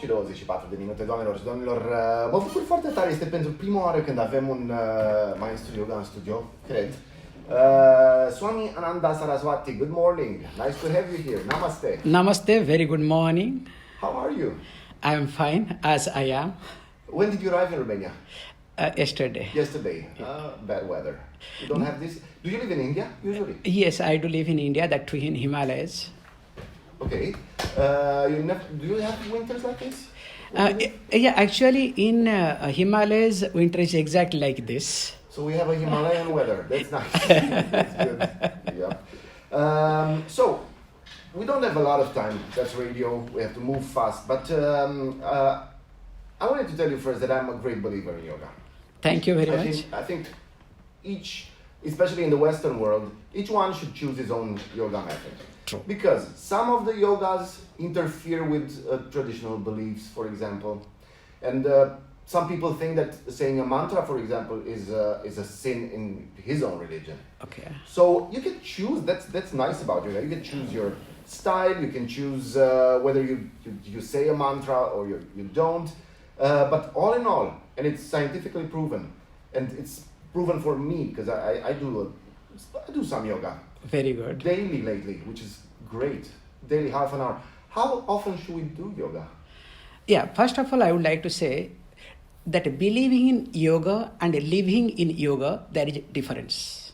și 24 de minute, doamnelor și domnilor. Mă bucur foarte tare, este pentru prima oară când avem un maestru yoga în studio, cred. Swami Ananda Saraswati, good morning. Nice to have you here. Namaste. Namaste, very good morning. How are you? I am fine, as I am. When did you arrive in Romania? Yesterday. Yesterday. Bad weather. You don't have this? Do you live in India, usually? Yes, I do live in India, that too in Himalayas. Okay. Do you have winters like this? Yeah, actually in Himalayas, winter is exactly like this. So we have a Himalayan weather. That's nice. That's good. Yeah. So we don't have a lot of time. That's radio. We have to move fast. But I wanted to tell you first that I'm a great believer in yoga. Thank you very much. I think each, especially in the Western world, each one should choose his own yoga method. True. Because some of the yogas interfere with traditional beliefs, for example. And some people think that saying a mantra, for example, is a sin in his own religion. Okay. So you can choose. That's nice about yoga. You can choose your style. You can choose whether you say a mantra or you don't. But all in all, and it's scientifically proven, and it's proven for me because I do some yoga. Very good. Daily lately, which is great. Daily, half an hour. How often should we do yoga? Yeah, first of all, I would like to say that believing in yoga and living in yoga, there is a difference.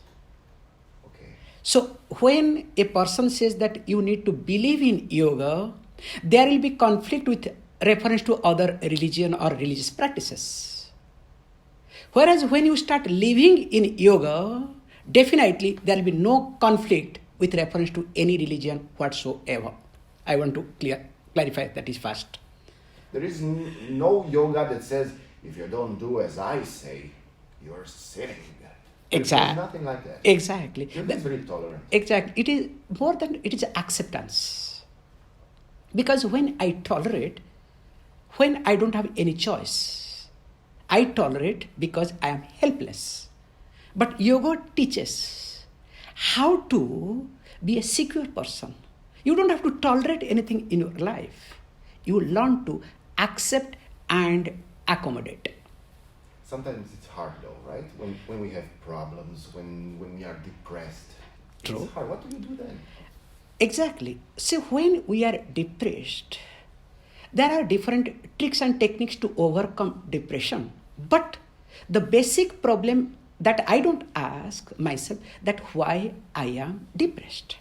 Okay. So when a person says that you need to believe in yoga, there will be conflict with reference to other religion or religious practices. Whereas when you start living in yoga, definitely there will be no conflict with reference to any religion whatsoever. I want to clarify that is first. There is no yoga that says, if you don't do as I say, you're sinning. Exactly. There's nothing like that. Exactly. Yoga is very tolerant. Exactly. It is more than, it is acceptance. Because when I tolerate, when I don't have any choice, I tolerate because I am helpless. But yoga teaches how to be a secure person. You don't have to tolerate anything in your life. You learn to accept and accommodate. Sometimes it's hard though, right? When we have problems, when we are depressed. True. It's hard. What do you do then? Exactly. So when we are depressed, there are different tricks and techniques to overcome depression. But the basic problem that I don't ask myself that why I am depressed.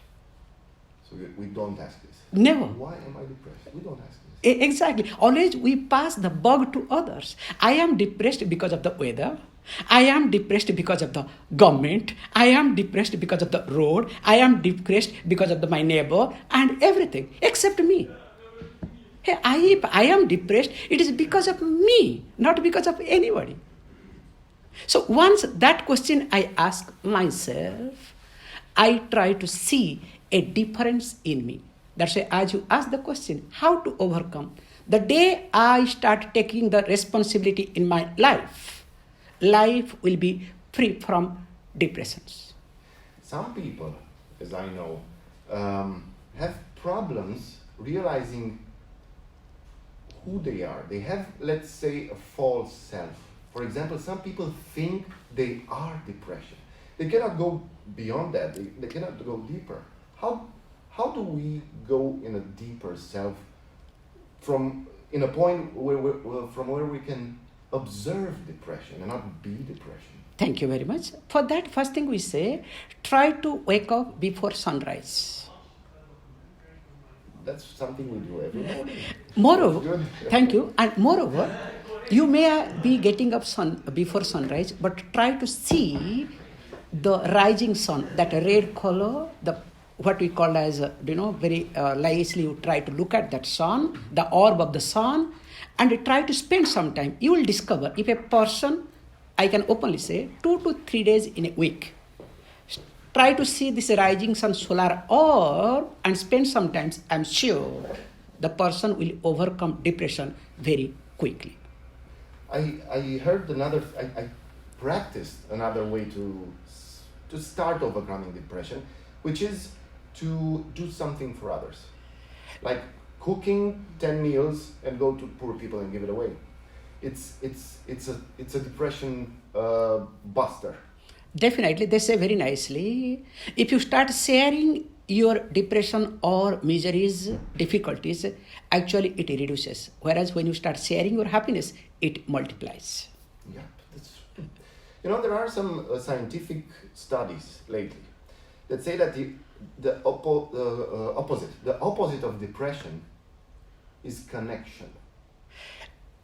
So we don't ask this. Never. Why am I depressed? We don't ask this. Exactly. Always we pass the bug to others. I am depressed because of the weather. I am depressed because of the government. I am depressed because of the road. I am depressed because of my neighbor and everything except me. Hey, if I am depressed, it is because of me, not because of anybody. So once that question I ask myself, I try to see a difference in me. That's why as you ask the question, how to overcome, the day I start taking the responsibility in my life will be free from depressions. Some people, as I know, have problems realizing who they are. They have, let's say, a false self. For example, some people think they are depression. They cannot go beyond that. They cannot go deeper. How do we go in a deeper self in a point from where we can observe depression and not be depression? Thank you very much. For that, first thing we say, try to wake up before sunrise. That's something we do every morning. Moreover, thank you. And moreover, you may be getting up before sunrise, but try to see the rising sun, that red color, what we call as, very nicely you try to look at that sun, the orb of the sun, and try to spend some time. You will discover if a person, I can openly say, 2 to 3 days in a week, try to see this rising sun solar orb and spend some time, I'm sure the person will overcome depression very quickly. I heard I practiced another way to start overcoming depression, which is to do something for others. Like cooking 10 meals and go to poor people and give it away. It's a depression buster. Definitely, they say very nicely, if you start sharing your depression or miseries, difficulties, actually it reduces. Whereas when you start sharing your happiness, it multiplies. Yeah, that's true. There are some scientific studies lately that say that the opposite of depression is connection.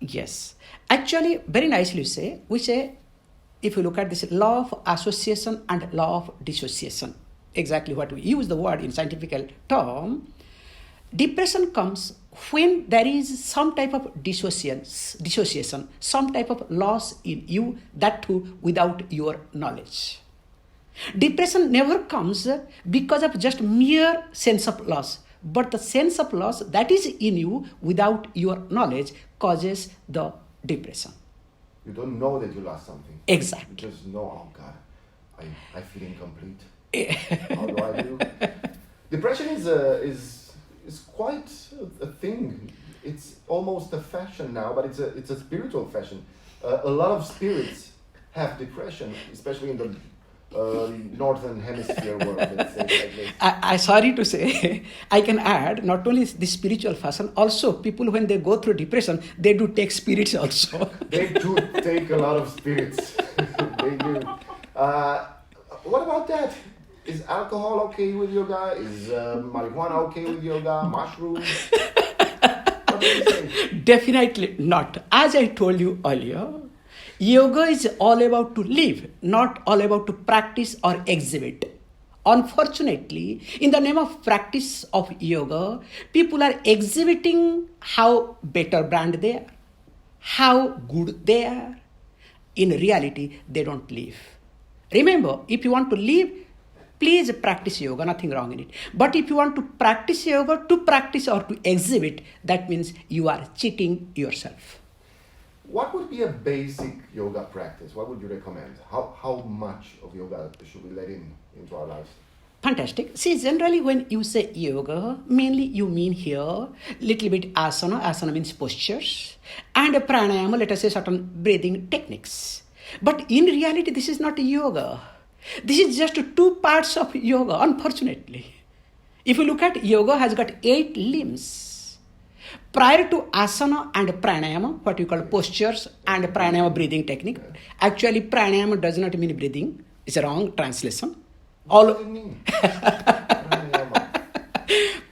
Yes. Actually, very nicely you say, we say, if you look at this law of association and law of dissociation, exactly what we use the word in scientific term, depression comes when there is some type of dissociation, some type of loss in you, that too without your knowledge. Depression never comes because of just mere sense of loss, but the sense of loss that is in you without your knowledge causes the depression. You don't know that you lost something. Exactly. You just know, oh God, I feel incomplete. How do I do? Depression is quite a thing. It's almost a fashion now, but it's a spiritual fashion. A lot of spirits have depression, especially in the northern hemisphere world, let's say like this. I sorry to say, I can add not only the spiritual fashion, also people when they go through depression, they do take spirits also. They do take a lot of spirits. They do. What about that? Is alcohol okay with yoga? Is marijuana okay with yoga? Mushrooms? What do you say? Definitely not. As I told you earlier, yoga is all about to live, not all about to practice or exhibit. Unfortunately, in the name of practice of yoga, people are exhibiting how better brand they are, how good they are. In reality, they don't live. Remember, if you want to live, please practice yoga, nothing wrong in it. But if you want to practice yoga to practice or to exhibit, that means you are cheating yourself. What would be a basic yoga practice? What would you recommend? How much of yoga should we let into our lives? Fantastic. See, generally when you say yoga, mainly you mean here little bit asana. Asana means postures. And pranayama, let us say certain breathing techniques. But in reality, this is not yoga. This is just two parts of yoga, unfortunately. If you look at yoga has got 8 limbs. Prior to asana and pranayama, what you call postures and pranayama breathing technique, actually pranayama does not mean breathing. It's a wrong translation. What does it mean?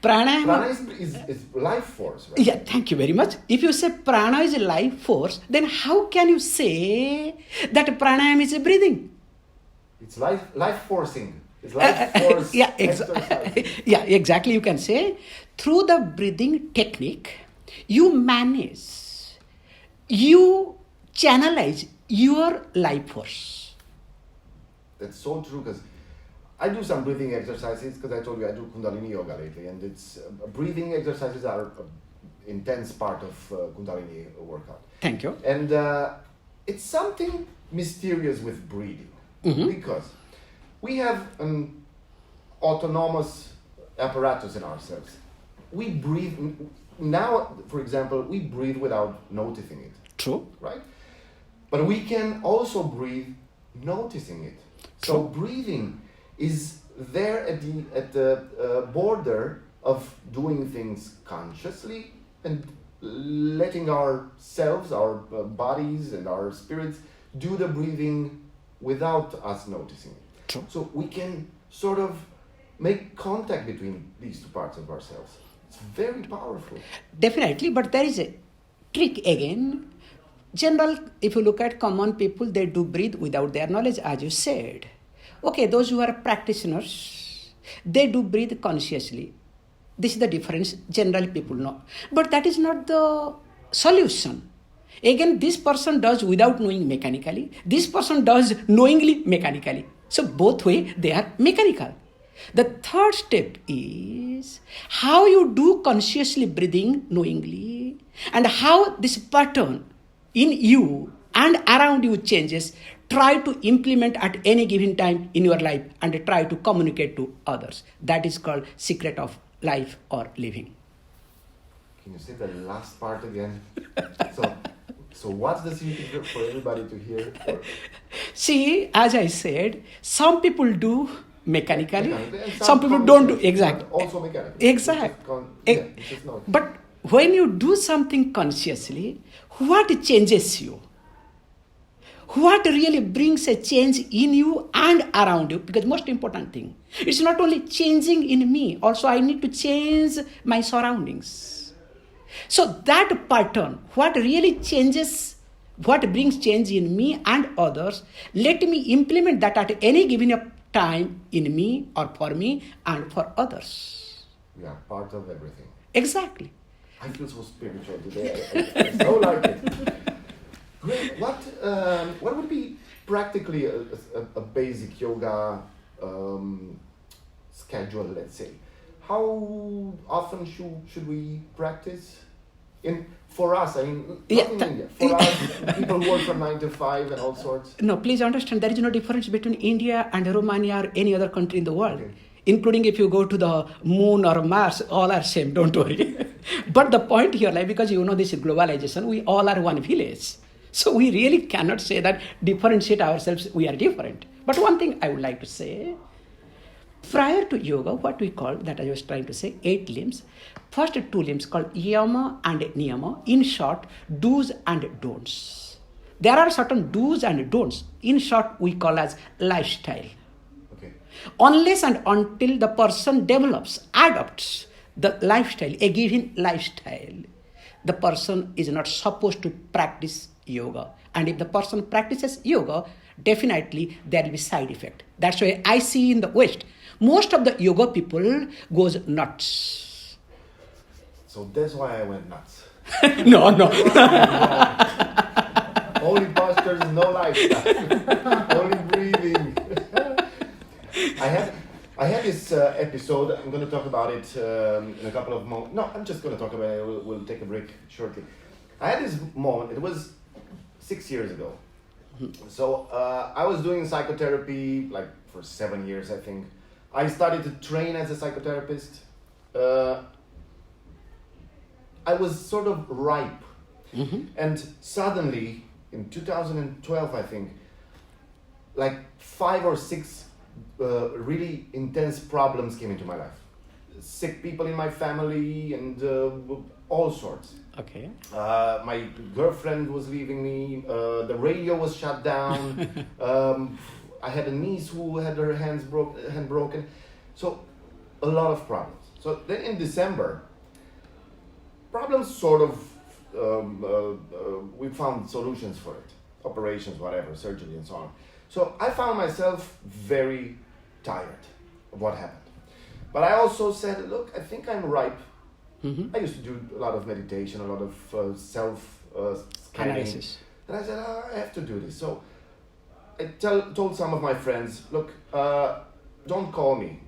Prana is life force, right? Yeah, thank you very much. If you say prana is a life force, then how can you say that pranayama is a breathing? It's life forcing. It's life force exercise. Yeah, exactly. You can say through the breathing technique, you manage, you channelize your life force. That's so true, because I do some breathing exercises, because I told you I do Kundalini yoga lately, and it's breathing exercises are an intense part of Kundalini workout. Thank you. And it's something mysterious with breathing, because we have an autonomous apparatus in ourselves. We breathe now, for example, we breathe without noticing it. True. Right? But we can also breathe noticing it. True. So breathing is there at the border of doing things consciously and letting ourselves, our bodies and our spirits do the breathing without us noticing it. True. So we can sort of make contact between these two parts of ourselves. It's very powerful. Definitely, but there is a trick again. General, if you look at common people, they do breathe without their knowledge, as you said. Okay, those who are practitioners, they do breathe consciously. This is the difference, generally people know. But that is not the solution. Again, this person does without knowing mechanically. This person does knowingly mechanically. So both way, they are mechanical. The third step is how you do consciously breathing knowingly and how this pattern in you and around you changes. Try to implement at any given time in your life and try to communicate to others. That is called secret of life or living. Can you say the last part again? So what's the secret for everybody to hear? See, as I said, some people do mechanically, And some people don't do exactly. Also mechanically. Exactly. But when you do something consciously, what changes you? What really brings a change in you and around you? Because most important thing, it's not only changing in me, also I need to change my surroundings. So that pattern, what really changes, what brings change in me and others, let me implement that at any given time in me or for me and for others. We are part of everything. Exactly. I feel so spiritual today. I so like it. Great. What would be practically a basic yoga schedule, let's say? How often should we practice? For us, I mean, not in India. For us, people work from 9 to 5 and all sorts. No, please understand, there is no difference between India and Romania or any other country in the world. Okay. Including if you go to the moon or Mars, all are same, don't worry. But the point here, like, because you know this is globalization, we all are one village. So we really cannot say that differentiate ourselves, we are different. But one thing I would like to say, prior to yoga, what we call, that I was trying to say, 8 limbs. First 2 limbs called yama and niyama. In short, do's and don'ts. There are certain do's and don'ts. In short, we call as lifestyle. Okay. Unless and until the person develops, adopts the lifestyle, a given lifestyle, the person is not supposed to practice yoga. And if the person practices yoga, definitely there will be side effect. That's why I see in the West, most of the yoga people goes nuts. So that's why I went nuts. No. Only postures, no lifestyle. Only breathing. I had this episode. I'm going to talk about it in a couple of moments. No, I'm just going to talk about it. We'll take a break shortly. I had this moment. It was 6 years ago. So I was doing psychotherapy like for 7 years, I think. I started to train as a psychotherapist. I was sort of ripe. And suddenly, in 2012, I think, like 5 or 6 really intense problems came into my life. Sick people in my family and all sorts. Okay. My girlfriend was leaving me. The radio was shut down. I had a niece who had her hand broken. So a lot of problems. So then in December, problems sort of, we found solutions for it. Operations, whatever, surgery and so on. So I found myself very tired of what happened. But I also said, look, I think I'm ripe. I used to do a lot of meditation, a lot of self-scanning. Analysis. And I said, I have to do this. So I told some of my friends, look, don't call me.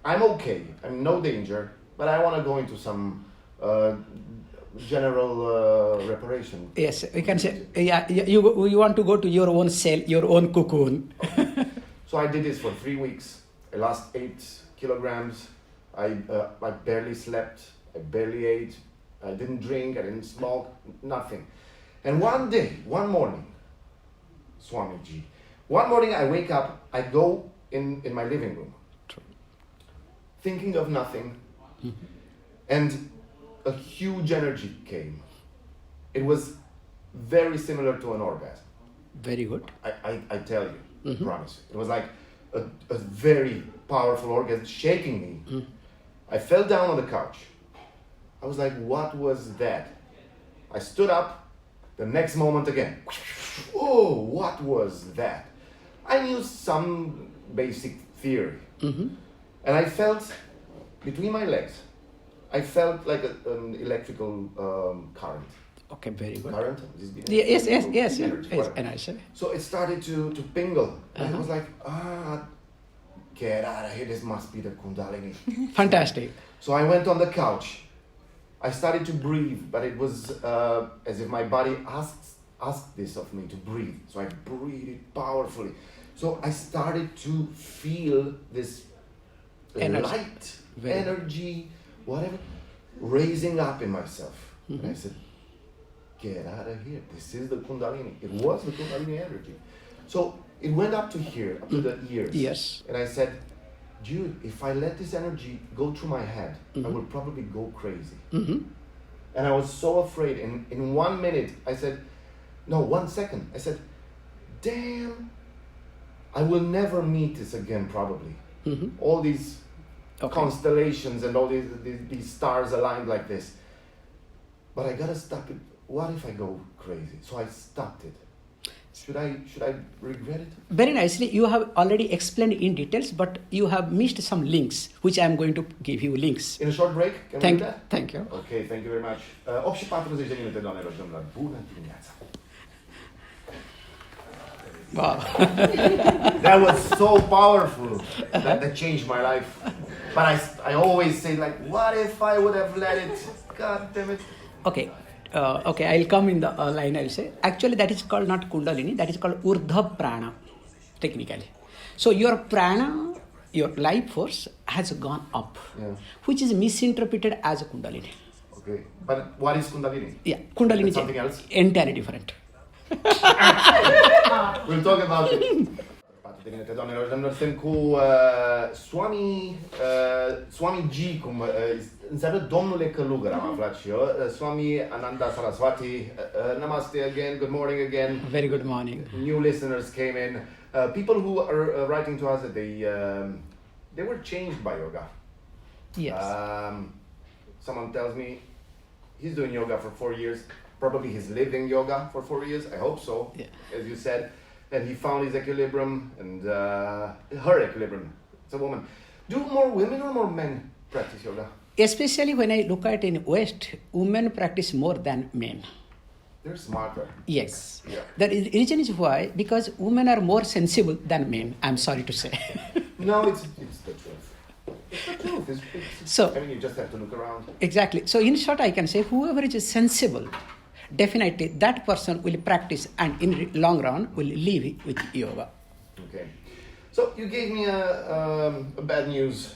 I'm okay. I'm in no danger, but I want to go into some general reparation. Yes, we can say, you want to go to your own cell, your own cocoon. So I did this for 3 weeks. I lost 8 kilograms. I barely slept. I barely ate. I didn't drink. I didn't smoke. Nothing. And one morning, Swamiji, one morning I wake up. I go in my living room, thinking of nothing, and a huge energy came. It was very similar to an orgasm. Very good. I tell you, I promise you. It was like a very powerful orgasm shaking me. I fell down on the couch. I was like, what was that? I stood up. The next moment again. Oh, what was that? I knew some basic theory. And I felt between my legs, I felt like an electrical current. Okay, very good. Current? Yes. Energy. Energy. So it started to pingle. And I was like, get out of here. This must be the Kundalini. Fantastic. So I went on the couch. I started to breathe, but it was as if my body asked this of me to breathe. So I breathed powerfully. So I started to feel this light, energy, whatever. raising up in myself. And I said, get out of here. This is the Kundalini. It was the Kundalini energy. So it went up to here, up to the ears. Yes. And I said, dude, if I let this energy go through my head, I will probably go crazy. And I was so afraid. In 1 minute, I said, no, 1 second. I said, damn, I will never meet this again, probably. All these constellations and all these stars aligned like this. But I gotta stop it. What if I go crazy? So I stopped it. Should I regret it? Very nicely, you have already explained in details, but you have missed some links, which I am going to give you links. In a short break, can we do that? Thank you. Okay, thank you very much. 8 și 40 de minute, doamnelor și domnilor. Bună dimineața! Wow. That was so powerful. That changed my life. But I always say, like, what if I would have let it? God damn it. Okay. I'll come in the line, I'll say. Actually, that is called not Kundalini, that is called Urdhva Prana, technically. So your prana, your life force has gone up, which is misinterpreted as a Kundalini. Okay, but what is Kundalini? Yeah, Kundalini is something else? Entirely different. We'll talk about it. Doamnelor și domnilor, suntem cu Swamiji, cum înseamnă domnule călugăr, am aflat și eu. Swami Ananda Saraswati. Namaste again, good morning again. Very good morning. New listeners came in. People who are writing to us that they were changed by yoga. Yes. Someone tells me he's doing yoga for 4 years. Probably he's living yoga for 4 years. I hope so. Yeah. As you said. And he found his equilibrium and her equilibrium. It's a woman. Do more women or more men practice yoga? Especially when I look at in West, women practice more than men. They're smarter. Yes. Yeah. The reason is why? Because women are more sensible than men, I'm sorry to say. No, it's the truth. It's the truth. So, I mean, you just have to look around. Exactly. So in short, I can say whoever is sensible, definitely that person will practice and in long run will live with yoga. Okay. So you gave me a bad news.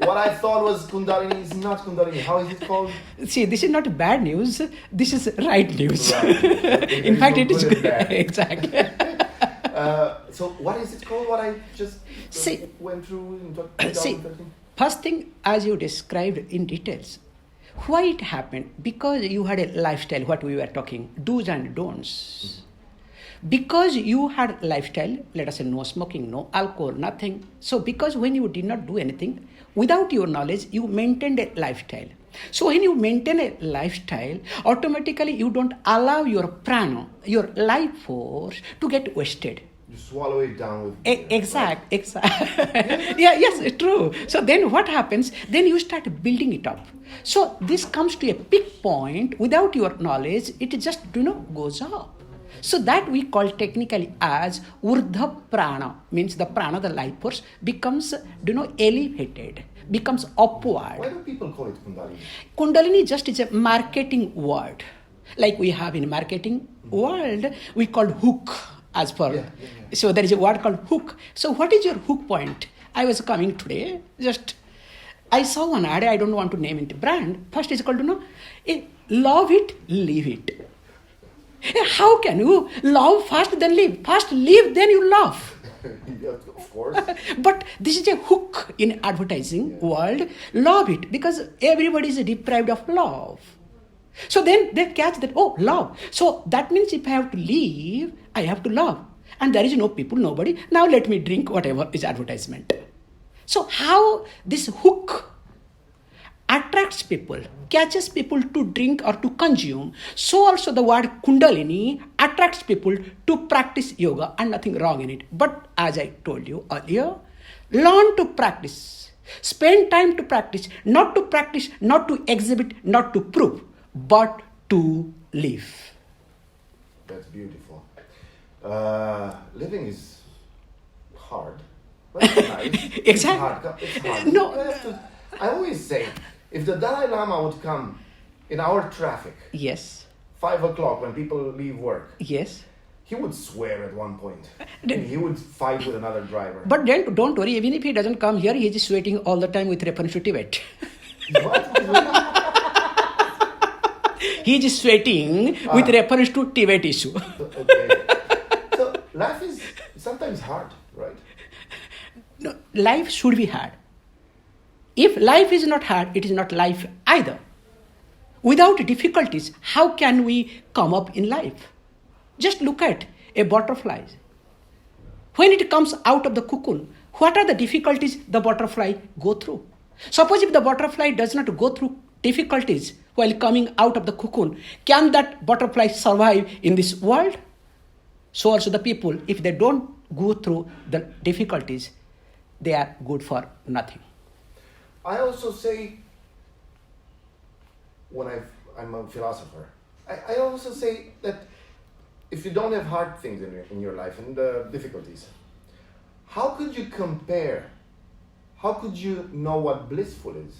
What I thought was Kundalini is not Kundalini. How is it called? See, this is not bad news. This is right news. Right. In fact, it is good. Exactly. So what is it called? What I just went through in 2013? First thing, as you described in details, why it happened? Because you had a lifestyle, what we were talking, do's and don'ts. Because you had lifestyle, let us say no smoking, no alcohol, nothing. So because when you did not do anything, without your knowledge, you maintained a lifestyle. So when you maintain a lifestyle, automatically you don't allow your prana, your life force to get wasted. You swallow it down with Exact. Yes, true. So then what happens? Then you start building it up. So this comes to a peak point. Without your knowledge, it just goes up. So that we call technically as Urdhva Prana, means the prana, the life force, becomes elevated, becomes upward. Why do people call it Kundalini? Kundalini just is a marketing word. Like we have in marketing world, we call hook. As per, So there is a word called hook. So what is your hook point? I was coming today, I saw one ad, I don't want to name it brand. First is called, love it, leave it. How can you love first then leave? First leave, then you love. Of course. But this is a hook in advertising world. Love it, because everybody is deprived of love. So then they catch that, love. So that means if I have to leave, I have to love. And there is no people, nobody. Now let me drink whatever is advertisement. So how this hook attracts people, catches people to drink or to consume, so also the word Kundalini attracts people to practice yoga, and nothing wrong in it. But as I told you earlier, learn to practice. Spend time to practice, not to exhibit, not to prove, but to live. That's beautiful. Living is hard. But it's nice. Exactly. It's hard. No. I always say, if the Dalai Lama would come in our traffic, Yes. 5 o'clock when people leave work, Yes. he would swear at one point. And he would fight with another driver. But then don't worry, even if he doesn't come here, he is sweating all the time with reference to Tibet. He's what? He's what? He is sweating with reference to Tibet issue. Okay. So life is sometimes hard, right? No, life should be hard. If life is not hard, it is not life either. Without difficulties, how can we come up in life? Just look at a butterfly. When it comes out of the cocoon, what are the difficulties the butterfly go through? Suppose if the butterfly does not go through difficulties while coming out of the cocoon, can that butterfly survive in this world? So also the people, if they don't go through the difficulties, they are good for nothing. I also say, when I'm a philosopher, I also say that if you don't have hard things in your life and difficulties, how could you compare? How could you know what blissful is?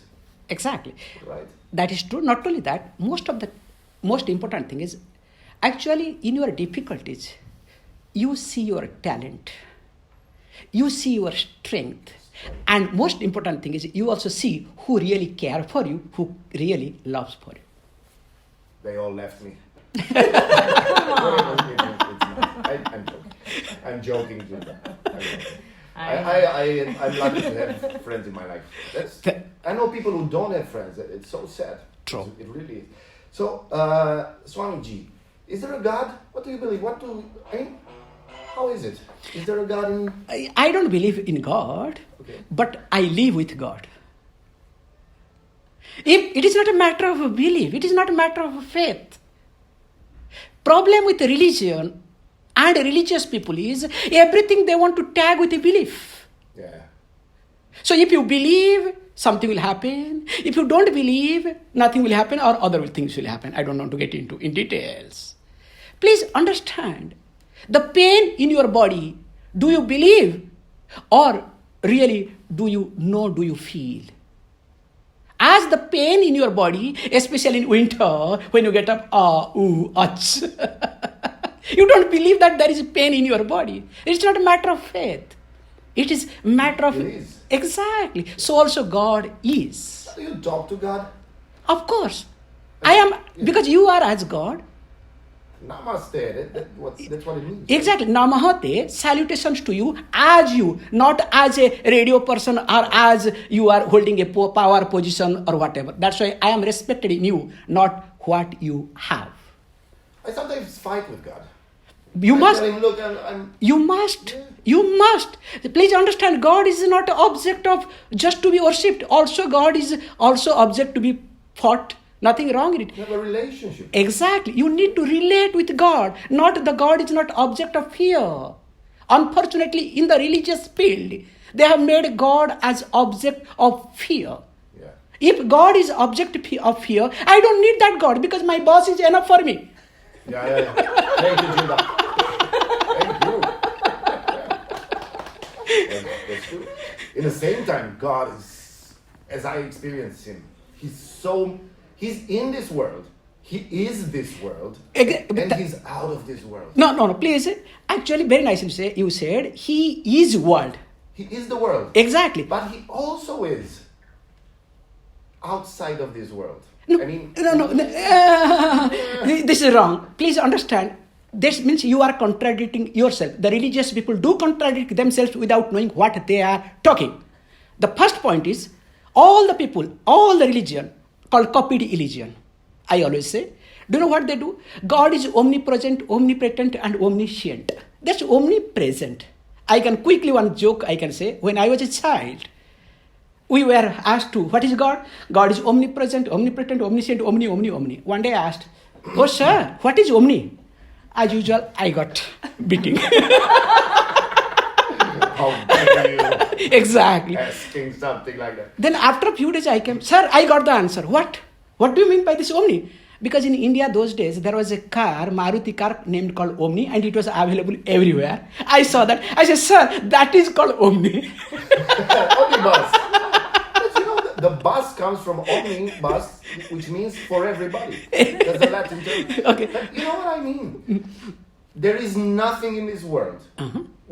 Exactly. Right. That is true. Not only that, most important thing is actually in your difficulties, you see your talent, you see your strength, and most important thing is you also see who really care for you, who really loves for you. They all left me. I'm joking. I'm lucky to have friends in my life. I know people who don't have friends. It's so sad. True. It really is. So, Swamiji, is there a God? What do you believe? How is it? Is there a God in... I don't believe in God, okay, but I live with God. It is not a matter of belief. It is not a matter of faith. Problem with religion and religious people is everything they want to tag with a belief. Yeah. So if you believe, something will happen. If you don't believe, nothing will happen or other things will happen. I don't want to get into in details. Please understand, the pain in your body, do you believe or really do you feel? As the pain in your body, especially in winter, when you get up, ach. You don't believe that there is pain in your body. It's not a matter of faith. It is a matter of... It is. Exactly. So also God is. Do you talk to God? Of course. I am, because you are as God. Namaste. That's what it means. Exactly. Namahate, salutations to you as you, not as a radio person or as you are holding a power position or whatever. That's why I am respected in you, not what you have. I sometimes fight with God. You must. Tell him, look, I'm You must. Yeah. You must. Please understand, God is not an object of just to be worshipped. Also, God is also object to be fought. Nothing wrong in it. have a relationship. Exactly. You need to relate with God. Not the God is not object of fear. Unfortunately, in the religious field, they have made God as object of fear. Yeah. If God is object of fear, I don't need that God because my boss is enough for me. Yeah. Thank you, Judah. Thank you. That's true. In the same time, God is, as I experience him, he's in this world. He is this world. And he's out of this world. No, please. Actually, very nicely you said, he is world. He is the world. Exactly. But he also is outside of this world. No. This is wrong. Please understand. This means you are contradicting yourself. The religious people do contradict themselves without knowing what they are talking. The first point is, all the people, all the religion, called copied religion. I always say, do you know what they do? God is omnipresent, omnipotent, and omniscient. That's omnipresent. I can quickly, one joke I can say, when I was a child, we were asked to, what is God? God is omnipresent, omnipotent, omniscient, omni. One day I asked, oh sir, what is omni? As usual, I got beating. How dare you? Exactly. Asking something like that. Then after a few days I came, sir, I got the answer. What? What do you mean by this omni? Because in India those days there was a car, Maruti car named called Omni, and it was available everywhere. I saw that. I said, sir, that is called Omni. Omnibus. But you know, the bus comes from omni bus, which means for everybody. That's the Latin term. Okay. But you know what I mean? There is nothing in this world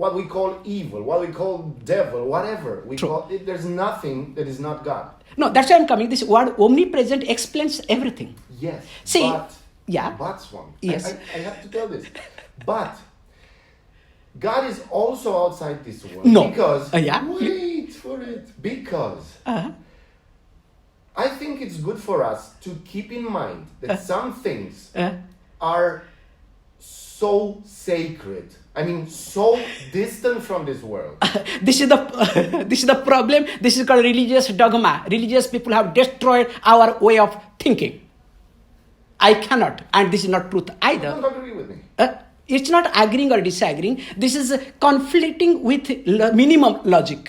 what we call evil, what we call devil, whatever we True. call it, there's nothing that is not God. No, that's why I'm coming. This word omnipresent explains everything. Yes. See, but, yeah. But Swami, Yes. I have to tell this. But God is also outside this world. No. Because Yeah. wait for it. Because Uh-huh. I think it's good for us to keep in mind that some things Uh, are so sacred. I mean, so distant from this world. this is the this is the problem. This is called religious dogma. Religious people have destroyed our way of thinking. I cannot, and this is not truth You either. don't agree with me. It's not agreeing or disagreeing. This is conflicting with minimum logic.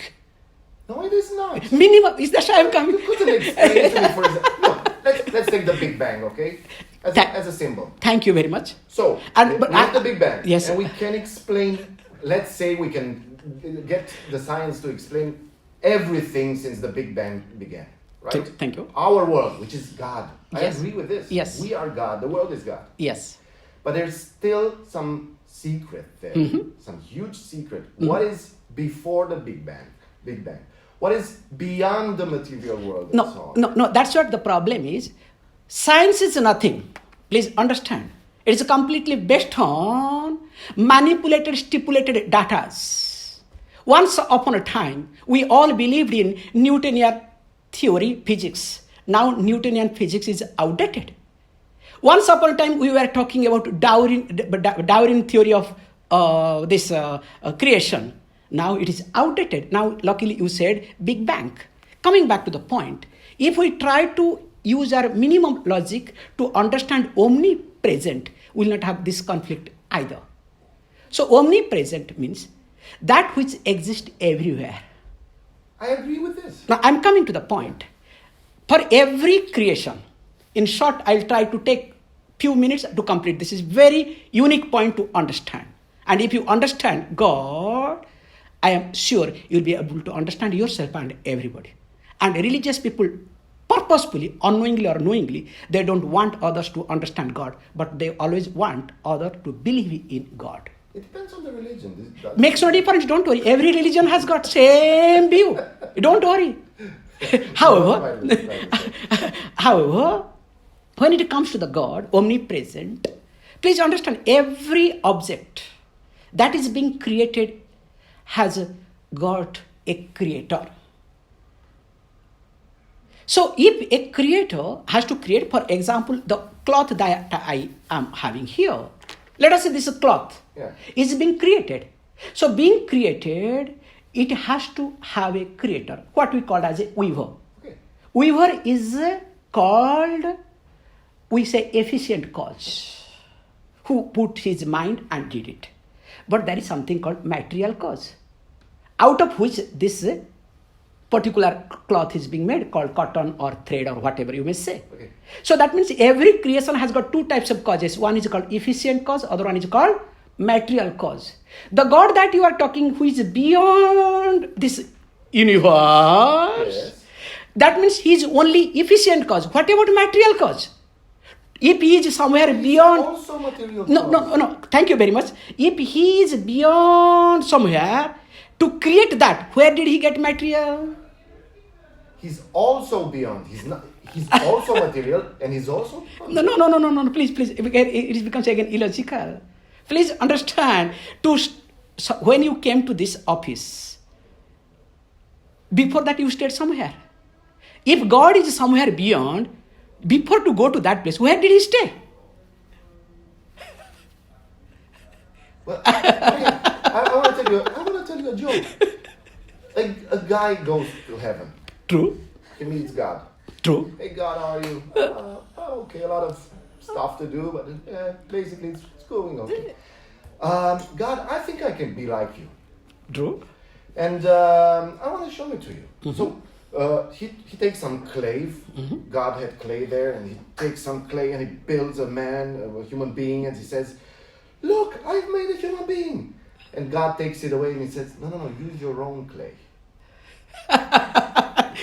No, it is not. Minimum is that I'm coming. You couldn't explain to me, for example. Look, let's take the Big Bang, okay? As a symbol. Thank you very much. So, But we have the Big Bang. Yes. And we can explain, let's say we can get the science to explain everything since the Big Bang began, right? Thank you. Our world, which is God. I Yes. agree with this. Yes. We are God. The world is God. Yes. But there's still some secret there, some huge secret. What is before the Big Bang? Big Bang. What is beyond the material world? And so on? No. That's what the problem is. Science is nothing. Please understand. It is completely based on manipulated, stipulated data. Once upon a time, we all believed in Newtonian theory, physics. Now Newtonian physics is outdated. Once upon a time, we were talking about Darwin theory of creation. Now it is outdated. Now, luckily, you said Big Bang. Coming back to the point, if we try to use our minimum logic to understand omnipresent, we will not have this conflict either. So, omnipresent means that which exists everywhere. I agree with this. Now, I'm coming to the point. For every creation, in short, I'll try to take few minutes to complete. This is very unique point to understand. And if you understand God, I am sure you'll be able to understand yourself and everybody. And religious people, purposefully, unknowingly or knowingly, they don't want others to understand God, but they always want others to believe in God. It depends on the religion. Makes no difference, don't worry. Every religion has got same view. Don't worry. However, when it comes to the God, omnipresent, please understand every object that is being created has got a creator. So if a creator has to create, for example, the cloth that I am having here, let us say this cloth is being created. So being created, it has to have a creator, what we call as a weaver. Okay. Weaver is called, we say, efficient cause, who put his mind and did it. But there is something called material cause, out of which this particular cloth is being made, called cotton or thread or whatever you may say. Okay. So that means every creation has got two types of causes. One is called efficient cause, other one is called material cause. The God that you are talking, who is beyond this universe, that means he is only efficient cause. What about material cause? If he is somewhere beyond... Also material No, thank you very much. If he is beyond somewhere, to create that, where did he get material? He's also beyond. He's also material and he's also... No, please. It becomes again illogical. Please understand, when you came to this office, before that you stayed somewhere. If God is somewhere beyond, before to go to that place, where did he stay? Well, I want to tell you a joke. Like a guy goes to heaven. True. He meets God. True. Hey God, how are you? Okay, a lot of stuff to do, but basically it's going okay. God, I think I can be like you. True. And I want to show it to you. Mm-hmm. So he takes some clay. Mm-hmm. God had clay there, and he takes some clay and he builds a man, a human being, and he says, "Look, I've made a human being." And God takes it away and he says, "No, use your own clay."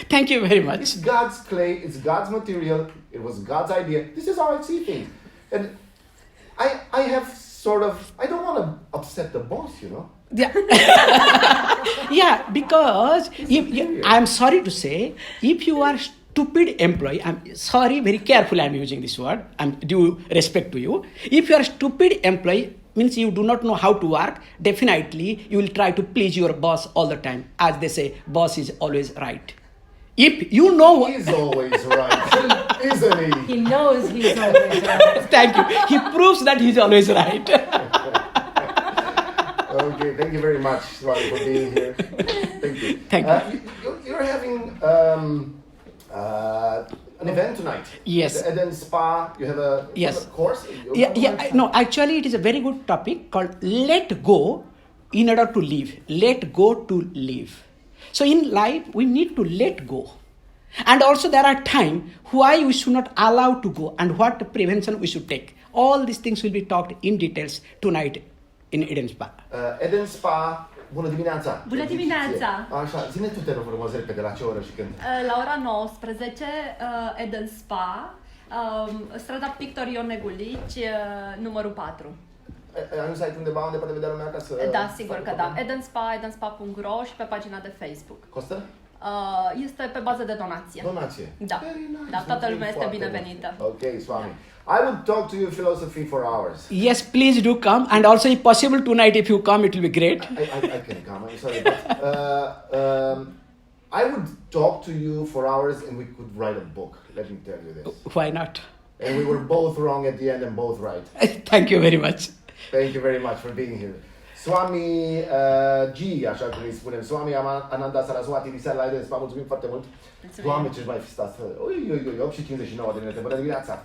Thank you very much. It's God's clay. It's God's material. It was God's idea. This is how I see things. And I have sort of, I don't want to upset the boss, Yeah. Yeah, because I'm sorry to say, if you are stupid employee, I'm sorry, very careful I'm using this word, I'm due respect to you. If you are stupid employee, means you do not know how to work, definitely you will try to please your boss all the time. As they say, boss is always right. If you know He's always right, isn't he? He knows he's always right. Thank you. He proves that he's always right. Okay, thank you very much, Swami, for being here. Thank you. Thank you. You're having an event tonight. Yes. The Eden Spa. You have a Yes. course. No, actually it is a very good topic called let go in order to live. Let go to live. So in life we need to let go. And also there are times why we should not allow to go and what prevention we should take. All these things will be talked in details tonight in Eden Spa. Eden Spa. Bună dimineața! Bună dimineața! Așa, ține tu te rog frumos repede la ce oră și când? La ora 19, Eden Spa, strada Pictor Ion Negulici, numărul 4. Ai un site undeva unde poate vedea lumea ca să... Da, sigur că da. Eden Spa, edenspa.ro și pe pagina de Facebook. Costă? Este pe bază de donație. Donație. Da. Very nice. Da, toată lumea este Foarte binevenită. bun. Ok, Swami. I would talk to you philosophy for hours. Yes, please do come, and also if possible tonight if you come it will be great. I can come, I'm sorry, but I would talk to you for hours and we could write a book, let me tell you this. Why not? And we were both wrong at the end and both right. Thank you very much. Thank you very much for being here. Swami G, așa cum îi spunem, Swami Ananda Saraswati, diseară la Eden Spa, mulțumim foarte mult. Mulțumim. Doamne, ce-și mai fi stat. Ui, 8:59 de minute, bună dimineața!